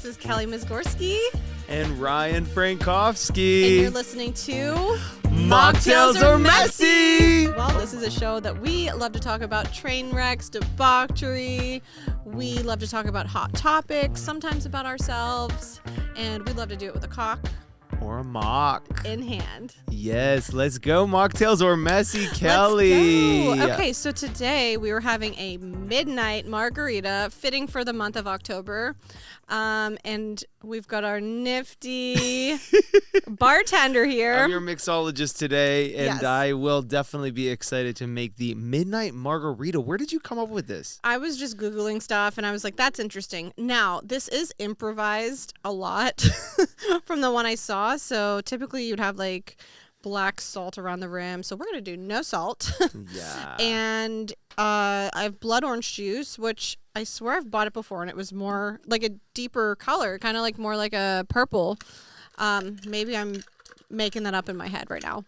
This is Kelly Mizgorski. And Ryan Frankowski. And you're listening to Mocktails Or Messy. Well, this is a show that we love to talk about train wrecks, debauchery. We love to talk about hot topics, sometimes about ourselves. And we love to do it with a cock Or a mock. in hand. Yes, let's go. Mocktails Or Messy, Kelly. Let's go. Okay, so today we were having a Midnight Margarita, fitting for the month of October. And we've got our nifty bartender here. I'm your mixologist today, and Yes. I will definitely be excited to make the Midnight Margarita. Where did you come up with this? I was just Googling stuff, and I was like, that's interesting. Now, this is improvised a lot from the one I saw. So typically you'd have like black salt around the rim. So we're going to do no salt. Yeah. And I have blood orange juice, which I swear I've bought it before, and it was more like a deeper color, kind of like more like a purple. Maybe I'm making that up in my head right now.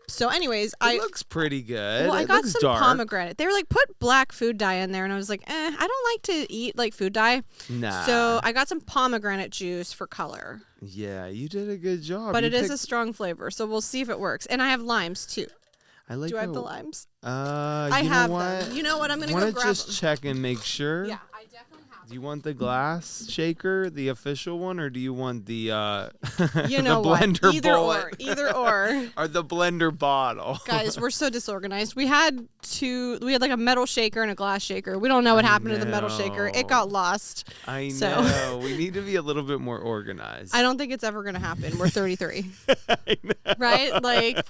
So anyways, It looks pretty good. I It got looks some dark. pomegranate. They were like, put black food dye in there, and I was like, I don't like to eat like food dye. Nah. So I got some pomegranate juice for color. Yeah, you did a good job. But You it is picked- a strong flavor, so we'll see if it works. And I have limes too. I like Do I have how- the limes? I have know them. what? You know what? I'm gonna go Wanna grab just them. check and make sure? Yeah, I definitely have Do you want the glass shaker, the official one, or do you want the You know the what? blender Either bullet? or. Either or. Or the blender bottle? Guys, we're so disorganized. We had like a metal shaker and a glass shaker. We don't know what happened to the metal shaker. It got lost. I So- know. We need to be a little bit more organized. I don't think it's ever gonna happen. We're 33. I know. Right? Like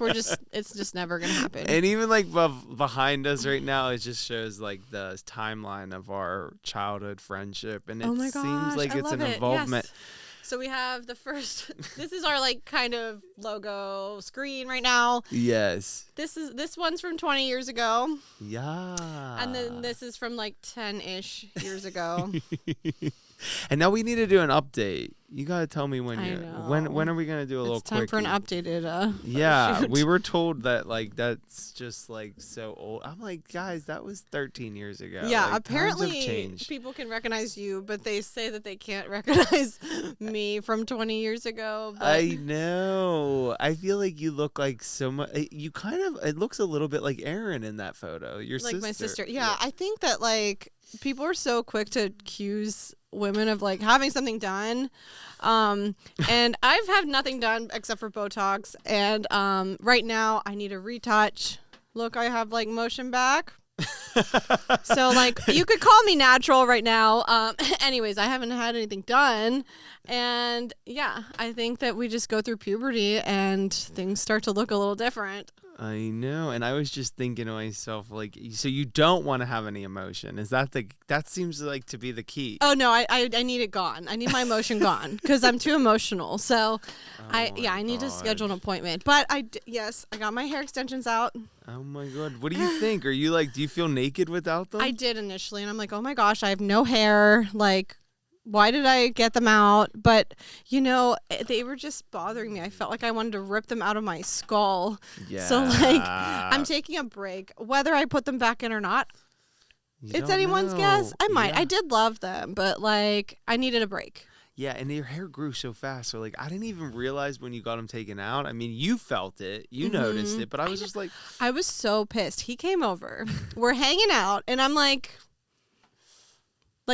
it's just never gonna happen. And even like behind us right now, it just shows like the timeline of our childhood friendship, and it Oh my seems gosh, like I it's love an it. involvement. Yes. So we have the first. This is our like kind of logo screen right now. Yes. This one's from 20 years ago, Yeah. and then this is from like 10-ish years ago. And now we need to do an update. You gotta tell me when I you know. when are we gonna do a little It's time for an quickie? updated. Yeah, shoot. we were told that like that's just like so old. I'm like, guys, that was 13 years ago. Yeah, Like, times have apparently changed. people can recognize you, but they say that they can't recognize me from 20 years ago. But I know. I feel like you look like so much. You kind of. It looks a little bit like Erin in that photo. Your like sister. my sister. Yeah, I think that like people are so quick to accuse women of like having something done. And I've had nothing done except for Botox. And right now I need a retouch. Look, I have like motion back. So like you could call me natural right now. Anyways, I haven't had anything done. And yeah, I think that we just go through puberty and things start to look a little different. I know, and I was just thinking to myself, like, so you don't want to have any emotion? Is that that seems like to be the key? Oh no, I need it gone. I need my emotion gone because I'm too emotional. So I need to schedule an appointment. But yes, I got my hair extensions out. Oh my god, what do you think? Are you like, do you feel naked without them? I did initially, and I'm like, oh my gosh, I have no hair. Like, why did I get them out? But you know, they were just bothering me. I felt like I wanted to rip them out of my skull. Yeah. So like, I'm taking a break. Whether I put them back in or not, it's anyone's guess. I might. Yeah. I did love them, but like, I needed a break. Yeah, and your hair grew so fast. So, like, I didn't even realize when you got them taken out. I mean, you felt it. You noticed it. But I was just like... I was so pissed. He came over. We're hanging out, and I'm like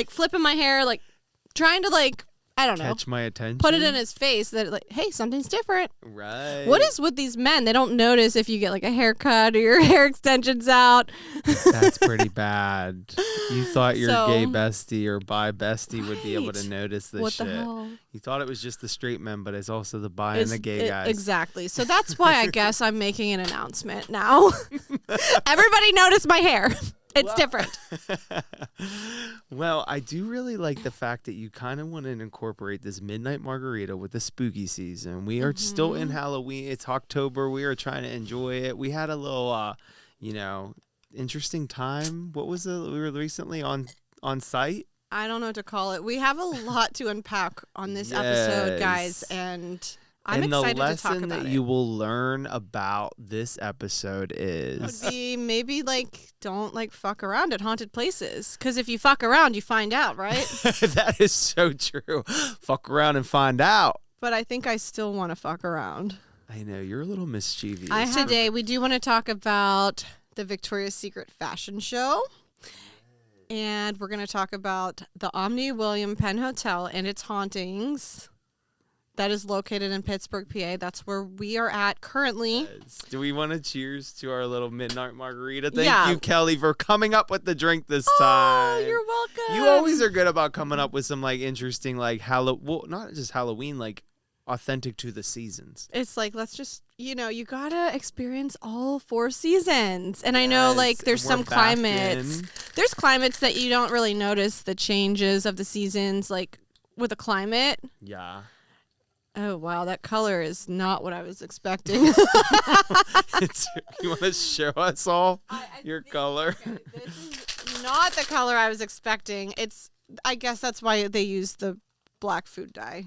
flipping my hair, like trying to like, I don't know, Catch my attention. put it in his face that like, hey, something's different. Right. What is with these men? They don't notice if you get like a haircut or your hair extensions out. That's pretty bad. You thought your So- gay bestie or bi bestie would be able Right. to notice this What shit. the hell? You thought it was just the straight men, but it's also the bi and the gay guys. Exactly. So that's why I guess I'm making an announcement now. Everybody notice my hair. It's different. Well, I do really like the fact that you kind of want to incorporate this Midnight Margarita with the spooky season. We are still in Halloween. It's October. We are trying to enjoy it. We had a little, interesting time. What was it? We were recently on site. I don't know what to call it. We have a lot to unpack on this episode, guys, Yes. and I'm and the excited to talk lesson about that it. you will learn about this episode Would is be maybe like don't like fuck around at haunted places, because if you fuck around, you find out, right? that is so true. Fuck around and find out. But I think I still want to fuck around. I know you're a little mischievous. Today we do want to talk about the Victoria's Secret fashion show. And we're going to talk about the Omni William Penn Hotel and its hauntings. That is located in Pittsburgh, PA. That's where we are at currently. Yes. Do we want to cheers to our little Midnight Margarita? Thank you, Kelly, for coming up with the drink this time. Oh, you're welcome. You always are good about coming up with some like interesting like well, not just Halloween, like authentic to the seasons. It's like, let's just, you gotta experience all 4 seasons. And I know like there's some climates. There's climates that you don't really notice the changes of the seasons, like with a climate. Yeah. Oh, wow. That color is not what I was expecting. You want to show us all your color? Okay, this is not the color I was expecting. I guess that's why they use the black food dye.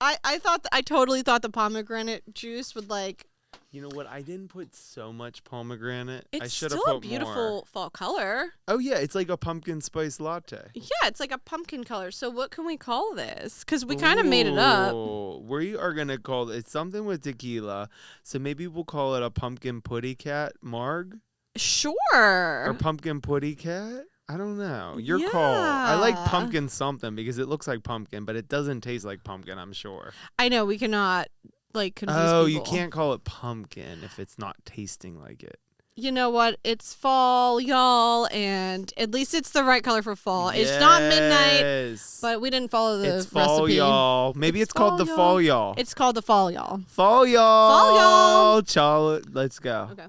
I totally thought the pomegranate juice would like. You know what? I didn't put so much pomegranate. I It's should have still put a beautiful more. fall color. Oh yeah, it's like a pumpkin spice latte. Yeah, it's like a pumpkin color. So what can we call this? Because we kind of made it up. We are gonna call it's something with tequila. So maybe we'll call it a pumpkin putty cat marg Sure. or pumpkin putty cat. I don't know. Your call. I like pumpkin something because it looks like pumpkin, but it doesn't taste like pumpkin, I'm sure. I know we cannot like confuse Oh, you people. can't call it pumpkin if it's not tasting like it. You know what? It's fall, y'all, and at least it's the right color for fall. It's not midnight, but we didn't follow the It's fall, recipe. y'all. Maybe it's called the fall, y'all. It's called the fall, y'all. Fall, y'all. Fall, y'all. Charlotte, let's go. Okay.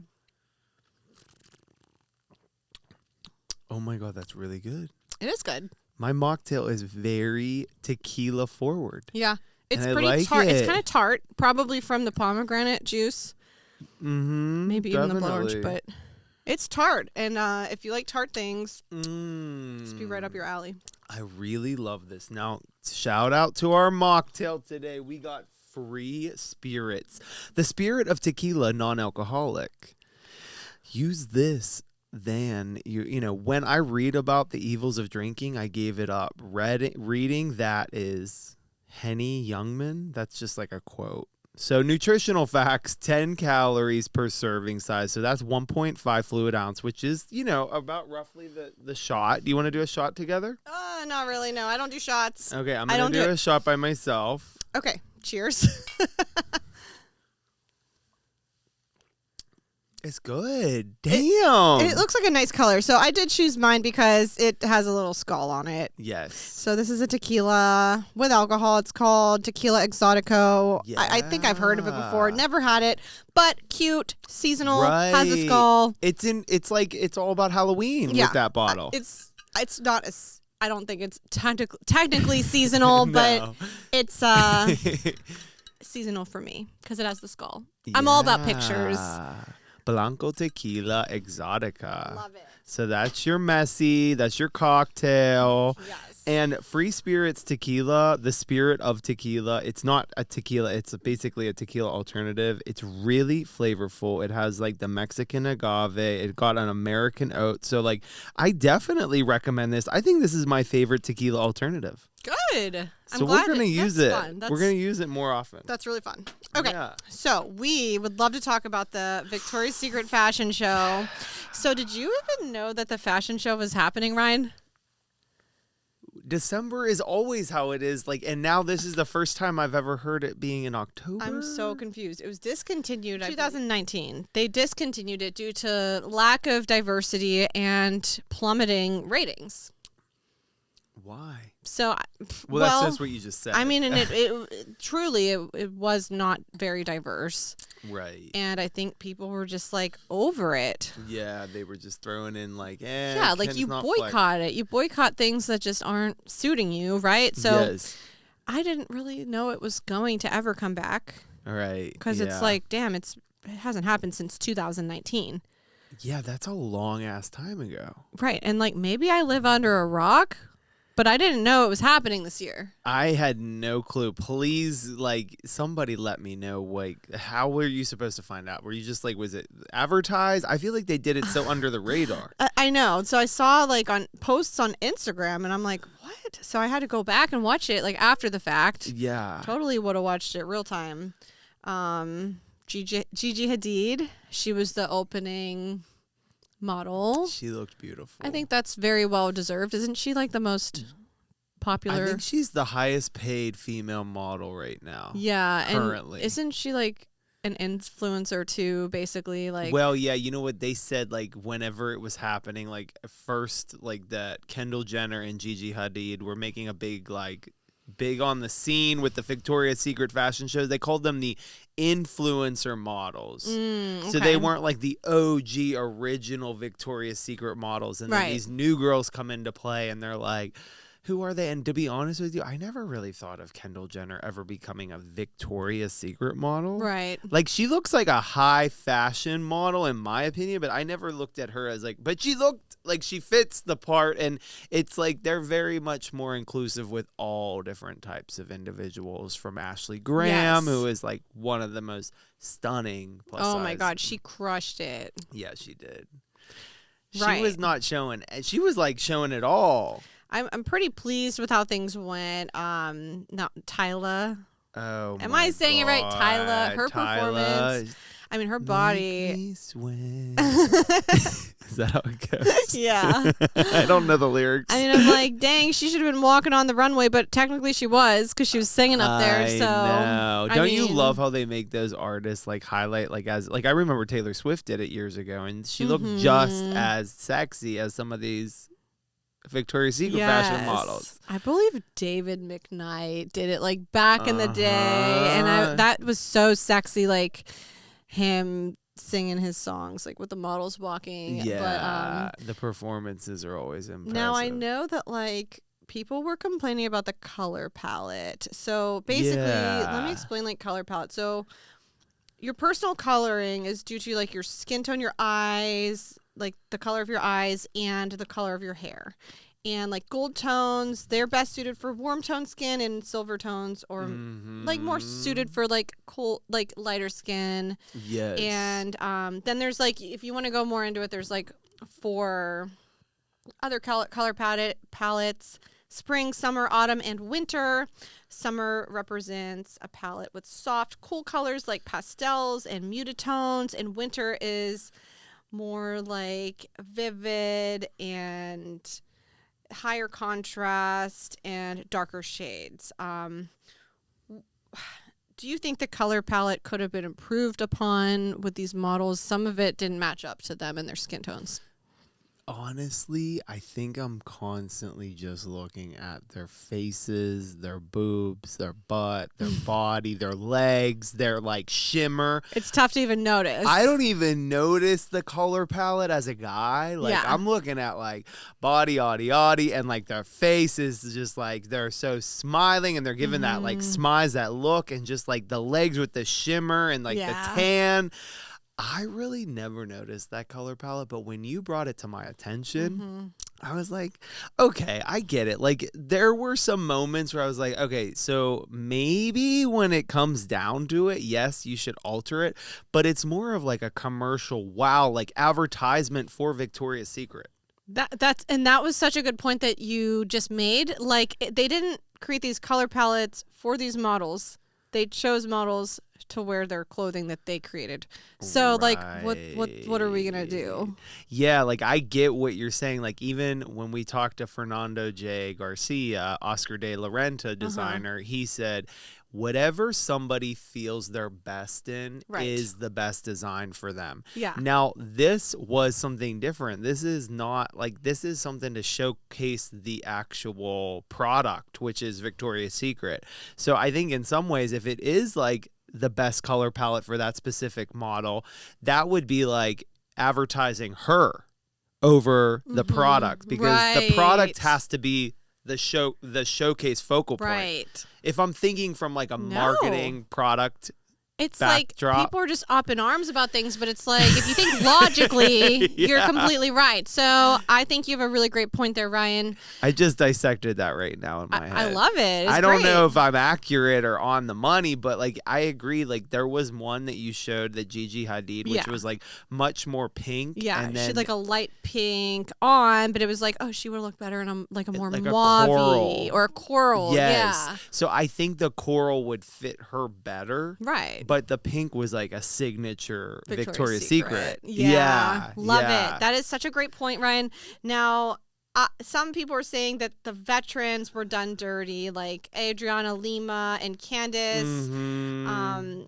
Oh my God, that's really good. It is good. My mocktail is very tequila forward. Yeah. It's And I pretty like tart. It's it. kind of tart, probably from the pomegranate juice. Mm-hmm. Maybe even the blood orange, definitely. but it's tart. And if you like tart things, Mm. just be right up your alley. I really love this. Now, shout out to our mocktail today. We got free spirits. The spirit of tequila, non-alcoholic. Use this. Then when I read about the evils of drinking, I gave it up. Reading that is Henny Youngman. That's just like a quote. So nutritional facts: 10 calories per serving size. So that's 1.5 fluid ounce, which is about roughly the shot. Do you want to do a shot together? Not really. No, I don't do shots. Okay, I'm gonna do a shot by myself. Okay, cheers. It's good. Damn. It looks like a nice color. So I did choose mine because it has a little skull on it. Yes. So this is a tequila with alcohol. It's called Tequila Exotico. Yeah. I think I've heard of it before. Never had it, but cute, seasonal, has a Right. skull. It's all about Halloween with that bottle. It's not as, I don't think it's technically seasonal, but No. it's seasonal for me because it has the skull. I'm all about pictures. Yeah. Blanco Tequila Exotica. Love it. So that's your messy, that's your cocktail. Yes. And Free Spirits Tequila, the spirit of tequila, it's not a tequila, it's basically a tequila alternative. It's really flavorful. It has like the Mexican agave, it got an American oat. So like I definitely recommend this. I think this is my favorite tequila alternative. Good. So we're going to use it. Fun. We're going to use it more often. That's really fun. Okay. Yeah. So we would love to talk about the Victoria's Secret fashion show. So did you even know that the fashion show was happening, Ryan? December is always how it is. And now this is the first time I've ever heard it being in October. I'm so confused. It was discontinued in 2019. They discontinued it due to lack of diversity and plummeting ratings. Why? So, Well, that's just what you just said. I mean, and it truly was not very diverse. Right. And I think people were just like over it. Yeah, they were just throwing in Yeah, like you boycott it. You boycott things that just aren't suiting you, right? So yes. I didn't really know it was going to ever come back. All right. Because it's like, damn, it hasn't happened since 2019. Yeah, that's a long ass time ago. Right. And like maybe I live under a rock, But I didn't know it was happening this year. I had no clue. Please, like, somebody let me know, like, how were you supposed to find out? Were you just like, was it advertised? I feel like they did it so under the radar. I know. So I saw like on posts on Instagram and I'm like, what? So I had to go back and watch it like after the fact. Yeah. Totally would have watched it real time. Gigi Hadid, she was the opening model. She looked beautiful. I think that's very well deserved. Isn't she like the most popular? I think she's the highest paid female model right now. Yeah. Currently. And isn't she like an influencer too, basically? Like, well, yeah, you know what they said, like, whenever it was happening, like, first, like, that Kendall Jenner and Gigi Hadid were making a big on the scene with the Victoria's Secret fashion shows. They called them the influencer models. okay. So they weren't like the OG original Victoria's Secret models. And then these new girls come into play and they're like, who are they? And to be honest with you, I never really thought of Kendall Jenner ever becoming a Victoria's Secret model. Right. Like, she looks like a high fashion model in my opinion, but I never looked at her as like, but she looked like she fits the part. And it's like they're very much more inclusive with all different types of individuals, from Ashley Graham, who is like one of the most stunning plus size. My God, she crushed it. Yeah, she did. She was not showing, she was like showing it all. I'm pretty pleased with how things went. Not Tyla. Oh, am I saying it right? Tyla. Her performance. I mean, her body. Is that how it goes? Yeah. I don't know the lyrics. I mean, I'm like, dang, she should have been walking on the runway, but technically she was, because she was singing up there. So know. Don't you love how they make those artists like highlight, like, as like I remember Taylor Swift did it years ago, and she looked just as sexy as some of these Victoria's Secret fashion models. I believe David McKnight did it like back in the day, and that was so sexy, like him singing his songs like with the models walking. Yeah, but, the performances are always impressive. Now I know that like people were complaining about the color palette. So basically, let me explain like color palette. So your personal coloring is due to like your skin tone, your eyes, like the color of your eyes and the color of your hair. And like gold tones, they're best suited for warm tone skin, and silver tones or like more suited for like cool, like lighter skin. Yes. And then there's like, if you want to go more into it, there's like 4 other color palettes: spring, summer, autumn, and winter. Summer represents a palette with soft, cool colors like pastels and muted tones, and winter is more like vivid and higher contrast and darker shades. Do you think the color palette could have been improved upon with these models? Some of it didn't match up to them and their skin tones. Honestly, I think I'm constantly just looking at their faces, their boobs, their butt, their body, their legs, their like shimmer. It's tough to even notice. I don't even notice the color palette as a guy. Like, I'm looking at like body, and like their face is just like they're so smiling and they're giving that like smize, that look, and just like the legs with the shimmer and like the tan. I really never noticed that color palette, but when you brought it to my attention, I was like, okay, I get it. Like, there were some moments where I was like, okay, so maybe when it comes down to it, yes, you should alter it, but it's more of like a commercial, like advertisement for Victoria's Secret. That was such a good point that you just made. Like, they didn't create these color palettes for these models. They chose models to wear their clothing that they created. So like what are we gonna do? Yeah, like I get what you're saying. Like even when we talked to Fernando J. Garcia, Oscar de la Renta designer, he said whatever somebody feels they're best in is the best design for them. Yeah. Now, this was something different. This is not like, this is something to showcase the actual product, which is Victoria's Secret. So I think in some ways, if it is like the best color palette for that specific model, that would be like advertising her over the product, because the product has to be the showcase focal point. Right. If I'm thinking from like a marketing product It's backdrop. like people are just up in arms about things, but it's like if you think logically, you're completely right. So I think you have a really great point there, Ryan. I just dissected that right now in my head. I love it. It's I don't great. know if I'm accurate or on the money, but like I agree. Like there was one that you showed, that Gigi Hadid, which was like much more pink. Yeah, and then, she had like a light pink on, but it was like, oh, she would look better in a more like mauve-y or a coral. Yes. Yeah. So I think the coral would fit her better. Right. But the pink was like a signature Victoria's Secret. Yeah. Love yeah. it. That is such a great point, Ryan. Now, some people are saying that the veterans were done dirty, like Adriana Lima and Candace. Mm-hmm.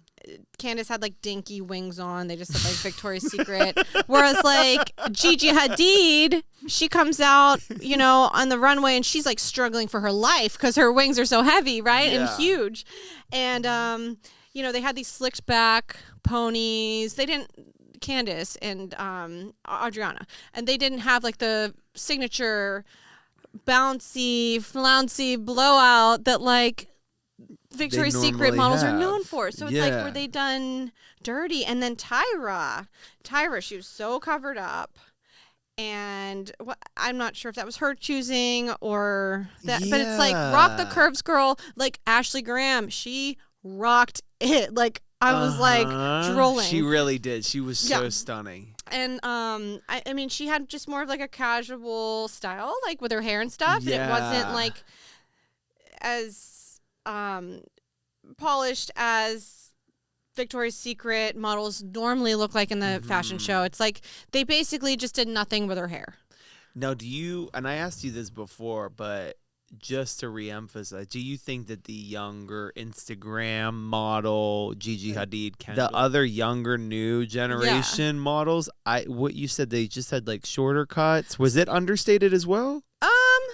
Candace had like dinky wings on. They just said like Victoria's Secret. Whereas like Gigi Hadid, she comes out, you know, on the runway and she's like struggling for her life because her wings are so heavy, right? Yeah. And huge. And, you know, they had these slicked back ponies. They didn't, Candace and Adriana, and they didn't have like the signature bouncy, flouncy blowout that like Victoria's Secret models are known for. So it's like, were they done dirty? And then Tyra, she was so covered up. And I'm not sure if that was her choosing or that, but it's like rock the curves girl, like Ashley Graham. She rocked it. Like I was like drooling. She really did. She was so stunning. And I mean, she had just more of like a casual style, like with her hair and stuff. Yeah. And it wasn't like as polished as Victoria's Secret models normally look like in the fashion show. It's like they basically just did nothing with her hair. Now, do you, and I asked you this before, but just to reemphasize, do you think that the younger Instagram model Gigi Hadid, the other younger new generation models, what you said, they just had like shorter cuts? Was it understated as well?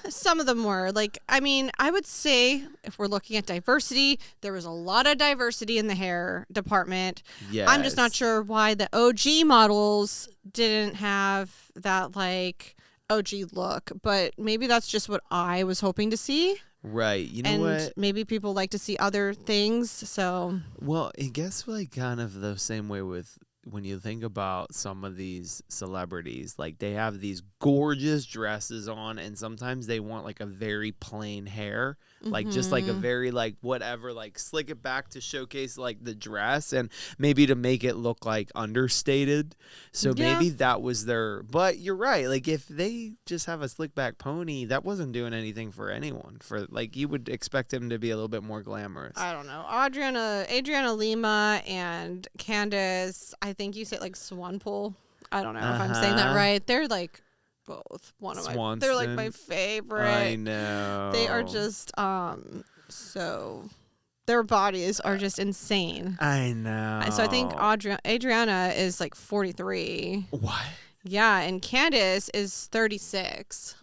Some of them were. Like, I mean, I would say if we're looking at diversity, there was a lot of diversity in the hair department. Yes. I'm just not sure why the OG models didn't have that like OG look, but maybe that's just what I was hoping to see. Right. You know what? Maybe people like to see other things. So, well, I guess like kind of the same way with when you think about some of these celebrities, like they have these gorgeous dresses on, and sometimes they want like a very plain hair, like just like a very like whatever, like slick it back to showcase like the dress and maybe to make it look like understated. So maybe that was their, but you're right. Like if they just have a slick back pony, that wasn't doing anything for anyone. For like, you would expect him to be a little bit more glamorous. I don't know. Adriana Lima and Candace, I think you say like Swanpool. I don't know if I'm saying that right. They're like both one of my. They're like my favorite. I know. They are just so. Their bodies are just insane. I know. So I think Adriana is like 43. What? Yeah, and Candace is 36.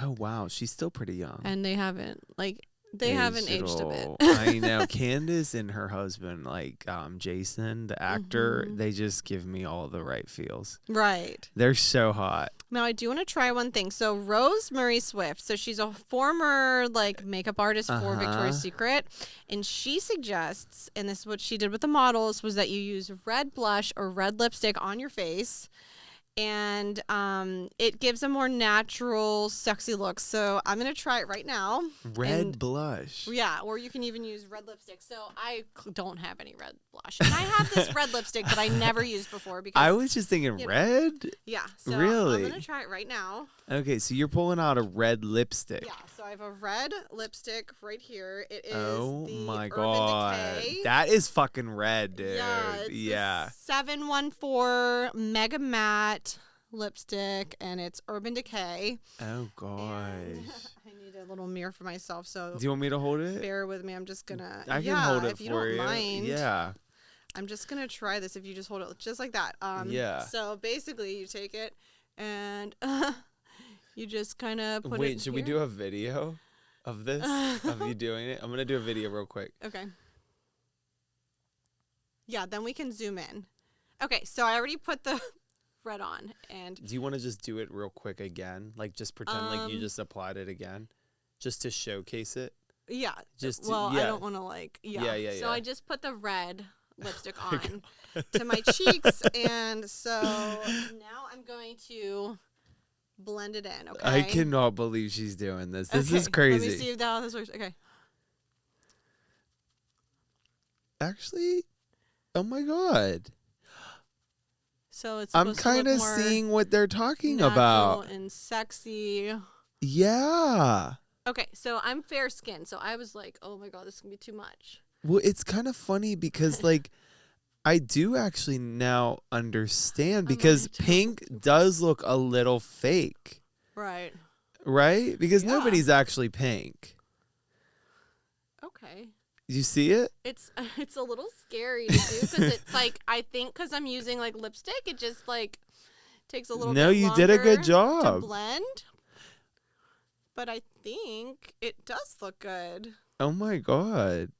Oh wow, she's still pretty young. And they haven't aged a bit. I know. Candace and her husband, like Jason, the actor, they just give me all the right feels. Right. They're so hot. Now, I do want to try one thing. So Rosemary Swift, so she's a former like makeup artist for Victoria's Secret, and she suggests, and this is what she did with the models, was that you use red blush or red lipstick on your face. And it gives a more natural, sexy look. So I'm going to try it right now. Red blush. Yeah, or you can even use red lipstick. So I don't have any red blush. And I have this red lipstick that I never used before. Because I was just thinking red? Yeah. So really? I'm going to try it right now. Okay, so you're pulling out a red lipstick. Yeah, so I have a red lipstick right here. It is the my Urban God. Decay. That is fucking red, dude. Yeah, it's yeah. 714 Mega Matte lipstick, and it's Urban Decay. Oh, gosh. I need a little mirror for myself, so do you want me to hold it? bear with me. I'm just going to... I can hold it if you for don't you. mind. Yeah. I'm just going to try this if you just hold it just like that. Yeah. So basically, you take it, and... you just kind of put it Wait, should we here. do a video of this? Of you doing it? I'm going to do a video real quick. Okay. Yeah, then we can zoom in. Okay, so I already put the red on. And do you want to just do it real quick again? Like just pretend like you just applied it again? Just to showcase it? Yeah. Just I don't want to like... Yeah. Yeah. So I just put the red lipstick on to my cheeks. And so now I'm going to blend it in, okay? I cannot believe she's doing this. This is Let crazy. me see if how this works. Okay. Actually, oh my God. So it's I'm kind of seeing what they're talking natural about. and sexy. Yeah. Okay, so I'm fair skinned, so I was like, oh my God, this is going to be too much. Well, it's kind of funny because, like, I do actually now understand because pink does look a little fake. Right. Right? Because Yeah. nobody's actually pink. Okay. You see it? It's a little scary to do because it's like, I think because I'm using like lipstick, it just like takes a little bit longer. No, you did a good job. To blend. But I think it does look good. Oh my God.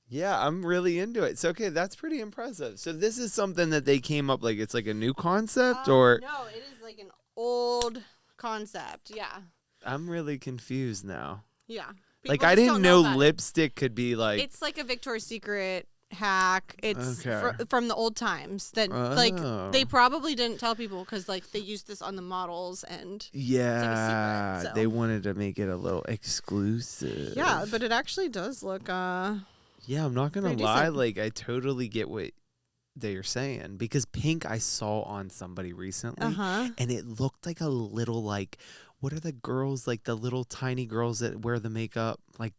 Yeah, I'm really into it. So, okay, that's pretty impressive. So this is something that they came up, like it's like a new concept or? No, it is like an old concept. Yeah. I'm really confused now. Yeah. Like I didn't know lipstick could be like. It's like a Victoria's Secret hack. It's from the old times that like they probably didn't tell people because like they used this on the models and yeah, it's like a secret, so. They wanted to make it a little exclusive. Yeah, but it actually does look. Yeah, I'm not gonna lie. Like I totally get what they're saying because pink I saw on somebody recently, and it looked like a little like. What are the girls, like the little tiny girls that wear the makeup? Like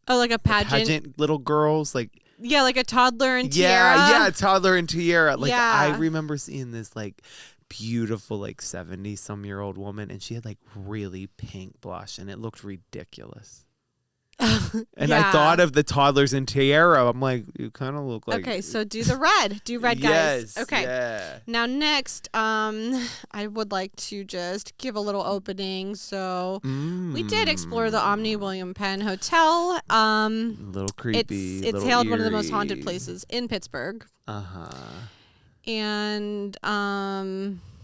like a pageant little girls? Like yeah, like a toddler and tiara. Yeah, toddler and tiara. Like yeah. I remember seeing this like beautiful like 70-some-year-old woman and she had like really pink blush and it looked ridiculous. And I thought of the toddlers in tiara. I'm like, you kind of look like. Okay, so do the red. Do red, guys. Yes. Okay. Yeah. Now next, I would like to just give a little opening. So we did explore the Omni William Penn Hotel. A little creepy. It's hailed one of the most haunted places in Pittsburgh. And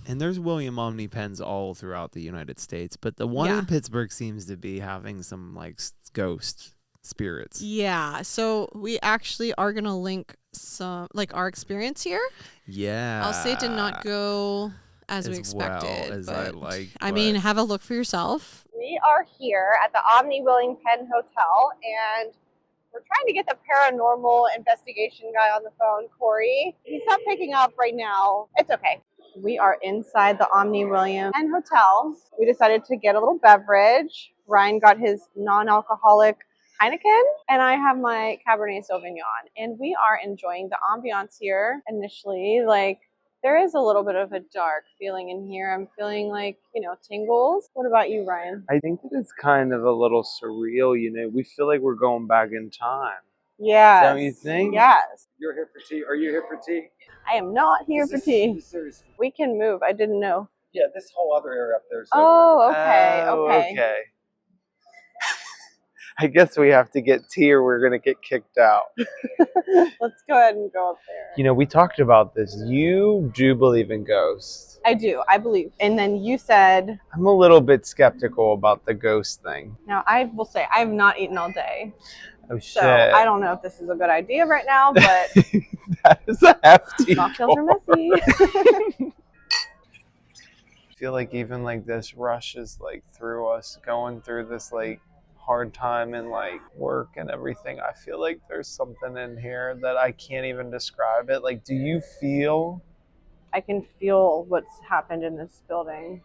there's William Omni Penns all throughout the United States, but the one in Pittsburgh seems to be having some like ghost spirits. Yeah, so we actually are gonna link some like our experience here. Yeah, I'll say it did not go as we expected. Well as but, I mean, have a look for yourself. We are here at the Omni William Penn Hotel, and we're trying to get the paranormal investigation guy on the phone, Corey. He's not picking up right now. It's okay. We are inside the Omni William Penn Hotel. We decided to get a little beverage. Ryan got his non-alcoholic Heineken, and I have my Cabernet Sauvignon. And we are enjoying the ambiance here. Initially, like, there is a little bit of a dark feeling in here. I'm feeling like, tingles. What about you, Ryan? I think that it's kind of a little surreal, We feel like we're going back in time. Yes. Don't you think? Yes. You're here for tea. Are you here for tea? I am not here for tea. Seriously. We can move. I didn't know. Yeah, this whole other area up there is okay. I guess we have to get tea or we're going to get kicked out. Let's go ahead and go up there. We talked about this. You do believe in ghosts. I do. I believe. And then you said... I'm a little bit skeptical about the ghost thing. Now, I will say I have not eaten all day. Oh, shit. So I don't know if this is a good idea right now, but... That is a hefty Mocktails are messy. I feel like even like this rush is like through us going through this like hard time and like work and everything. I feel like there's something in here that I can't even describe it. Like, do you feel? I can feel what's happened in this building.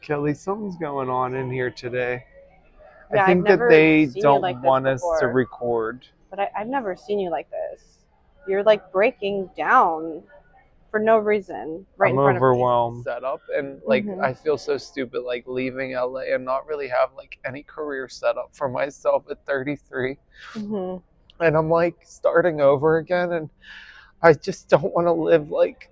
Kelly, something's going on in here today. Yeah, I think that they don't want us to record. But I've never seen you like this. You're like breaking down for no reason right in front of me. I'm overwhelmed. Setup and like I feel so stupid like leaving LA and not really have like any career set up for myself at 33. And I'm like starting over again and I just don't want to live like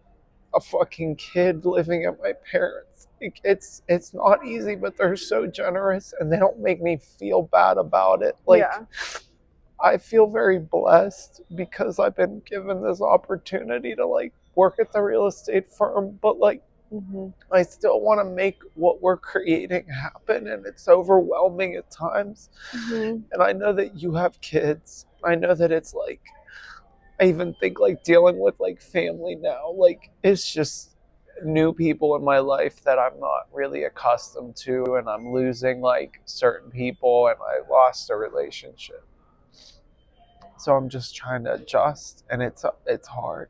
a fucking kid living at my parents'. Like, it's not easy, but they're so generous and they don't make me feel bad about it. Like I feel very blessed because I've been given this opportunity to like work at the real estate firm, but like I still want to make what we're creating happen, and it's overwhelming at times. And I know that you have kids I know that it's like, I even think like dealing with like family now, like it's just new people in my life that I'm not really accustomed to, and I'm losing like certain people, and I lost a relationship. So I'm just trying to adjust, and it's hard.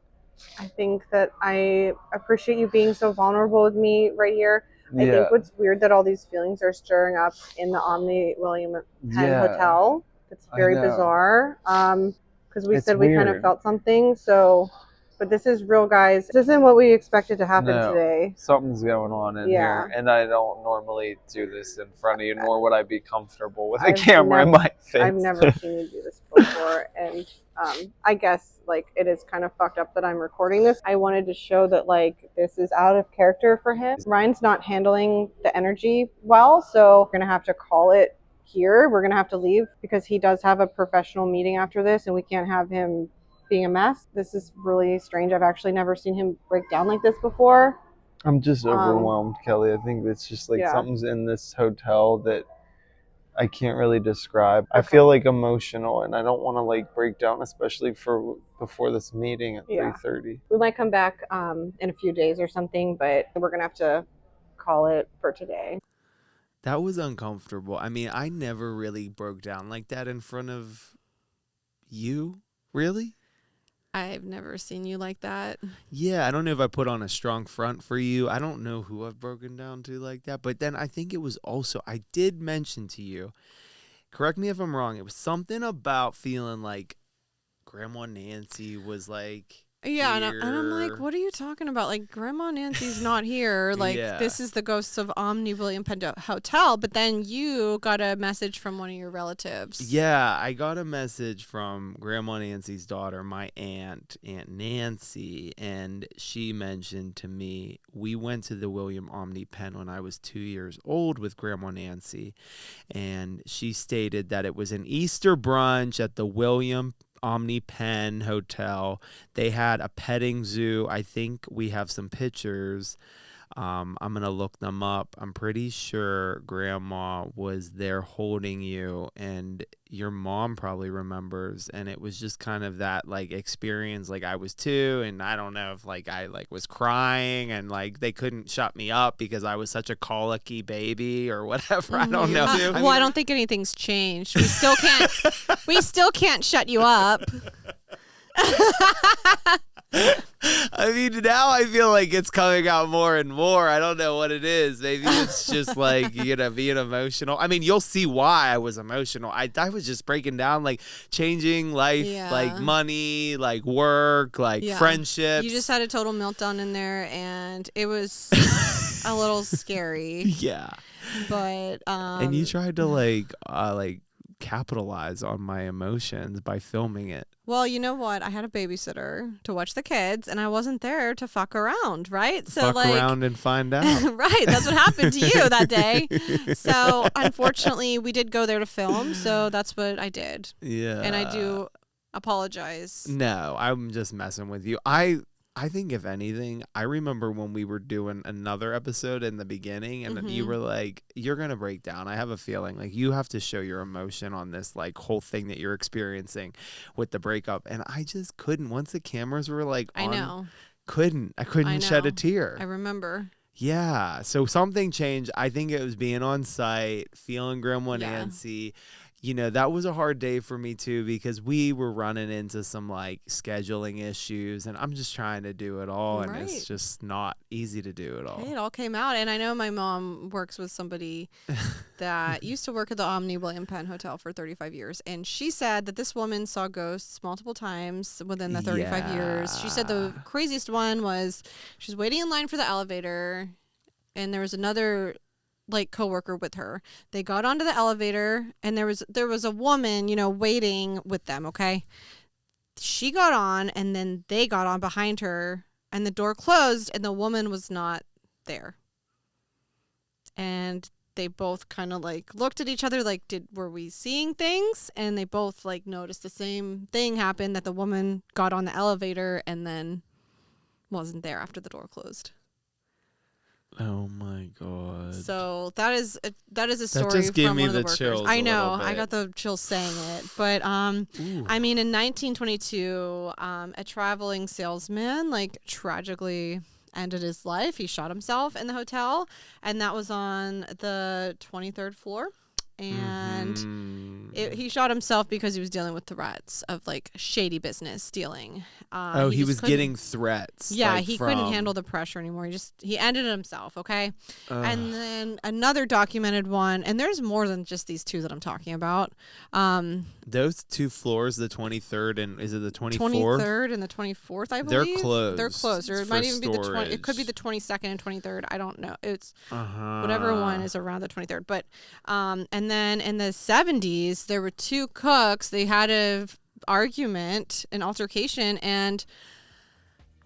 I think that I appreciate you being so vulnerable with me right here. I Yeah. think what's weird that all these feelings are stirring up in the Omni William Penn Hotel. It's very bizarre. Because we said we kind of felt something. So, but this is real, guys. This isn't what we expected to happen today. Something's going on in here, and I don't normally do this in front of you, nor would I be comfortable with a camera in my face. I've never seen you do this before, and I guess like it is kind of fucked up that I'm recording this. I wanted to show that like this is out of character for him. Ryan's not handling the energy well, so we're gonna have to call it here. We're gonna have to leave because he does have a professional meeting after this, and we can't have him being a mess. This is really strange. I've actually never seen him break down like this before. I'm just overwhelmed, Kelly. I think it's just like something's in this hotel that I can't really describe. I feel like emotional, and I don't want to like break down, especially for before this meeting at 3:30. We might come back in a few days or something, but we're gonna have to call it for today. That was uncomfortable. I mean, I never really broke down like that in front of you. Really? I've never seen you like that. Yeah, I don't know if I put on a strong front for you. I don't know who I've broken down to like that. But then I think it was also, I did mention to you, correct me if I'm wrong, it was something about feeling like Grandma Nancy was like, yeah, and I'm like, what are you talking about? Like, Grandma Nancy's not here. Like, this is the ghosts of Omni William Penn Hotel. But then you got a message from one of your relatives. Yeah, I got a message from Grandma Nancy's daughter, my Aunt Nancy, and she mentioned to me, we went to the William Omni Penn when I was 2 years old with Grandma Nancy, and she stated that it was an Easter brunch at the William Omni Penn Hotel. They had a petting zoo. I think we have some pictures. I'm going to look them up. I'm pretty sure Grandma was there holding you, and your mom probably remembers. And it was just kind of that like experience. Like I was 2, and I don't know if like I like was crying, and like they couldn't shut me up because I was such a colicky baby or whatever. I don't know. I don't think anything's changed. We still can't. We still can't shut you up. I mean, now I feel like it's coming out more and more. I don't know what it is. Maybe it's just like, you know, being emotional. I mean, you'll see why I was emotional. I was just breaking down, like, changing life, like money, like work, like friendships. You just had a total meltdown in there, and it was a little scary. Yeah. But, and you tried to, like capitalize on my emotions by filming it. Well, you know what? I had a babysitter to watch the kids, and I wasn't there to fuck around, right? So fuck around and find out. Right. That's what happened to you that day. So, unfortunately, we did go there to film, so that's what I did. Yeah. And I do apologize. No, I'm just messing with you. I think if anything, I remember when we were doing another episode in the beginning, and you were like, you're going to break down. I have a feeling like you have to show your emotion on this like whole thing that you're experiencing with the breakup. And I just couldn't, once the cameras were like on, I couldn't shed a tear. I remember. Yeah. So something changed. I think it was being on site, feeling Grandma Nancy. You know, that was a hard day for me too, because we were running into some like scheduling issues, and I'm just trying to do it all, and it's just not easy to do it all. Hey, it all came out, and I know my mom works with somebody that used to work at the Omni William Penn Hotel for 35 years, and she said that this woman saw ghosts multiple times within the 35 years. She said the craziest one was she was waiting in line for the elevator, and there was another like coworker with her. They got onto the elevator, and there was a woman, you know, waiting with them. Okay, she got on, and then they got on behind her, and the door closed, and the woman was not there. And they both kind of like looked at each other like, were we seeing things? And they both like noticed the same thing happen, that the woman got on the elevator and then wasn't there after the door closed. Oh my god. So that is a story just gave from me one of the the workers. chills I a know. little I bit. got the chills saying it. But I mean, in 1922, a traveling salesman like tragically ended his life. He shot himself in the hotel, and that was on the 23rd floor. And he shot himself because he was dealing with threats of like shady business stealing. He just was couldn't- getting threats. Yeah, like, he from... couldn't handle the pressure anymore. He ended it himself, okay? And then another documented one, and there's more than just these two that I'm talking about. Those 2 floors, the 23rd and is it the 24th? 23rd and the 24th, I believe. They're closed. They're closed. Or it might even be the 20. It could be the storage. 22nd and 23rd. I don't know. It's whatever one is around the 23rd. But and then in the 70s, there were 2 cooks. They had an altercation, and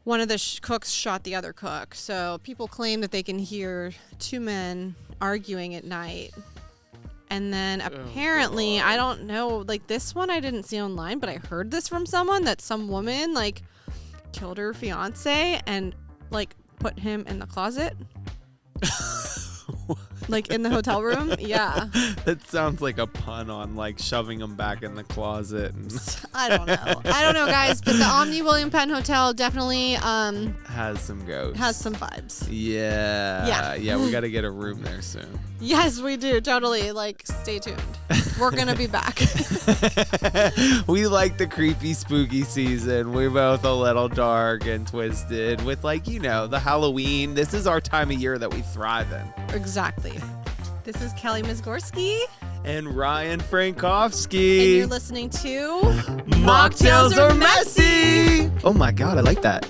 one of the cooks shot the other cook. So people claim that they can hear 2 men arguing at night. And then apparently, I don't know, like this one I didn't see online, but I heard this from someone that some woman like killed her fiance and like put him in the closet. Like in the hotel room. Yeah. That sounds like a pun on like shoving them back in the closet. I don't know, guys, but the Omni William Penn Hotel definitely has some ghosts. has some vibes. Yeah, we got to get a room there soon. Yes, we do. Totally. Like, stay tuned. We're going to be back. We like the creepy, spooky season. We're both a little dark and twisted with, like, you know, the Halloween. This is our time of year that we thrive in. Exactly. This is Kelly Mizgorski. And Ryan Frankowski. And you're listening to Mocktails Or Messy. Oh my God, I like that.